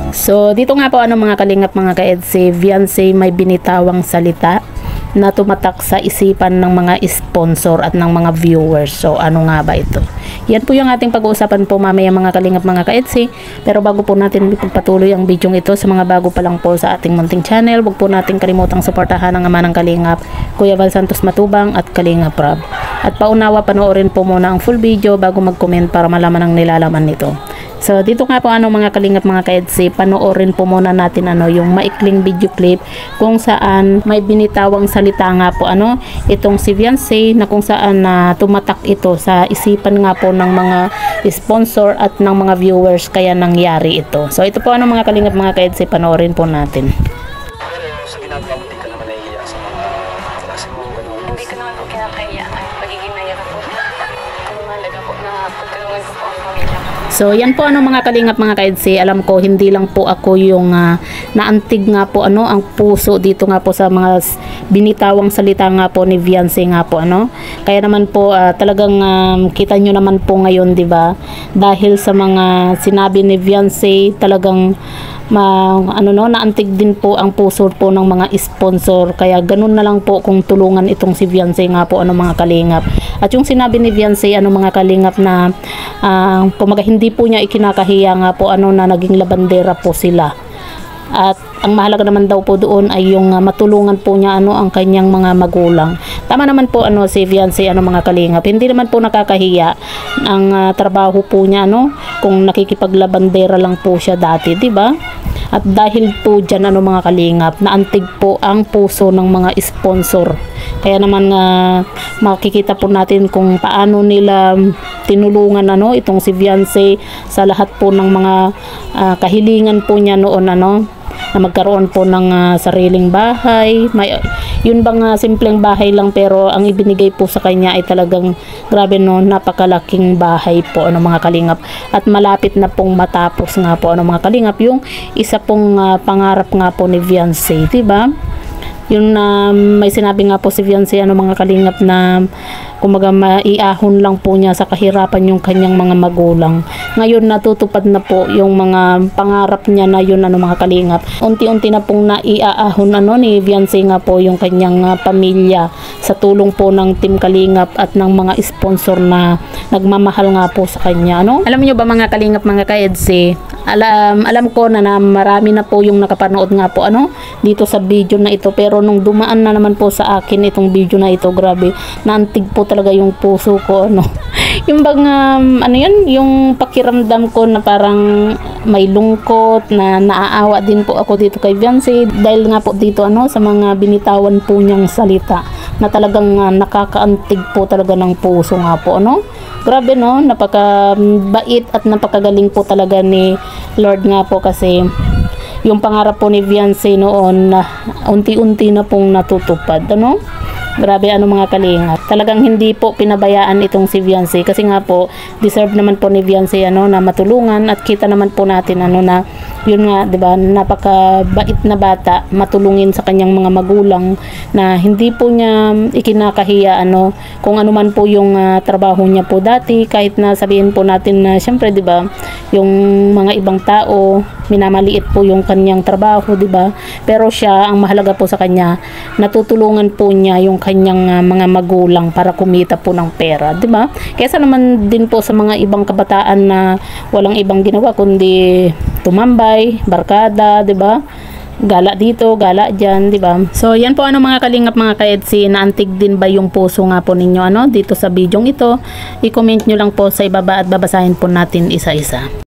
So dito nga po mga kalingap mga ka-EDSI, Viancy may binitawang salita na tumatak sa isipan ng mga sponsor at ng mga viewers. So ano nga ba ito? Yan po yung ating pag-uusapan po mamaya mga kalingap mga ka-EDSI. Pero bago po natin ipagpatuloy ang video ito, sa mga bago pa lang po sa ating munting channel, huwag po natin kalimutang suportahan ang ama ng Kalingap, Kuya Val Santos Matubang at Kalingap Rob. At paunawa, panoorin po muna ang full video bago mag-comment para malaman ang nilalaman nito. So dito nga po mga kalingap mga ka-EDSI, panoorin po muna natin yung maikling video clip kung saan may binitawang salita nga po itong si Viancy, na kung saan tumatak ito sa isipan nga po ng mga sponsor at ng mga viewers, kaya nangyari ito. So ito po mga kalingap mga ka-EDSI, panoorin po natin. Pero sa ginagawa mo, di ka naman nahihiya sa mga klase mo? Hindi ko naman po kinakaya ay pagiging nayara po. Ang mahalaga po na pagtulungan ko po ang pamilya ko. So yan po mga kalingap mga ka-EDSI, alam ko hindi lang po ako yung naantig nga po ang puso dito nga po sa mga binitawang salita nga po ni Viancy nga po Kaya naman po talagang kita nyo naman po ngayon, di ba? Dahil sa mga sinabi ni Viancy, talagang naantig din po ang puso po ng mga sponsor. Kaya ganun na lang po kung tulungan itong si Viancy nga po mga kalingap. At yung sinabi ni Viancy mga kalingap na kumaga hindi po niya ikinakahiya nga po na naging labandera po sila. At ang mahalaga naman daw po doon ay yung matulungan po niya ang kanyang mga magulang. Tama naman po si Viancy mga kalingap. Hindi naman po nakakahiya ang trabaho po niya kung nakikipaglabandera lang po siya dati, di ba? At dahil po diyan mga kalingap, naantig po ang puso ng mga sponsor. Kaya naman makikita po natin kung paano nila tinulungan itong si Viancy sa lahat po ng mga kahilingan po niya noon na magkaroon po ng sariling bahay. Yun bang simpleng bahay lang, pero ang ibinigay po sa kanya ay talagang grabe napakalaking bahay po mga kalingap. At malapit na pong matapos nga po mga kalingap yung isa pong pangarap nga po ni Viancy, diba? Yung may sinabi nga po si Viancy mga kalingap na kumaga maiahon lang po niya sa kahirapan yung kanyang mga magulang. Ngayon natutupad na po yung mga pangarap niya na yun mga kalingap. Unti-unti na pong naiaahon ni Viancy nga po yung kanyang pamilya sa tulong po ng Team Kalingap at ng mga sponsor na nagmamahal nga po sa kanya. Alam niyo ba mga kalingap mga ka-EDSI, alam ko na marami na po yung nakapanood nga po dito sa video na ito, pero nung dumaan na naman po sa akin itong video na ito, grabe, naantig po talaga yung puso ko yung bang yung pakiramdam ko na parang may lungkot, na naaawa din po ako dito kay Viancy dahil nga po dito sa mga binitawan po niyang salita na talagang nakakaantig po talaga ng puso nga po grabe napakabait at napakagaling po talaga ni Lord nga po, kasi yung pangarap po ni Viancy noon na unti-unti na pong natutupad grabe mga kalingap. Talagang hindi po pinabayaan itong si Viancy, kasi nga po deserve naman po ni Viancy na matulungan. At kita naman po natin na yun nga, di ba, napakabait na bata, matulungin sa kanyang mga magulang, na hindi po niya ikinakahiya kung ano man po yung trabaho niya po dati. Kahit na sabihin po natin na syempre, di ba, yung mga ibang tao minamaliit po yung kanyang trabaho, di ba? Pero siya, ang mahalaga po sa kanya, natutulungan po niya yung kanyang mga magulang para kumita po ng pera, di ba? Kaysa naman din po sa mga ibang kabataan na walang ibang ginawa kundi tumambay, barkada, di ba? Gala dito, gala dyan, di ba? So yan po mga kalingap mga ka-EDSI, naantig din ba yung puso nga po ninyo dito sa bidyong ito? I-comment nyo lang po sa ibaba at babasahin po natin isa-isa.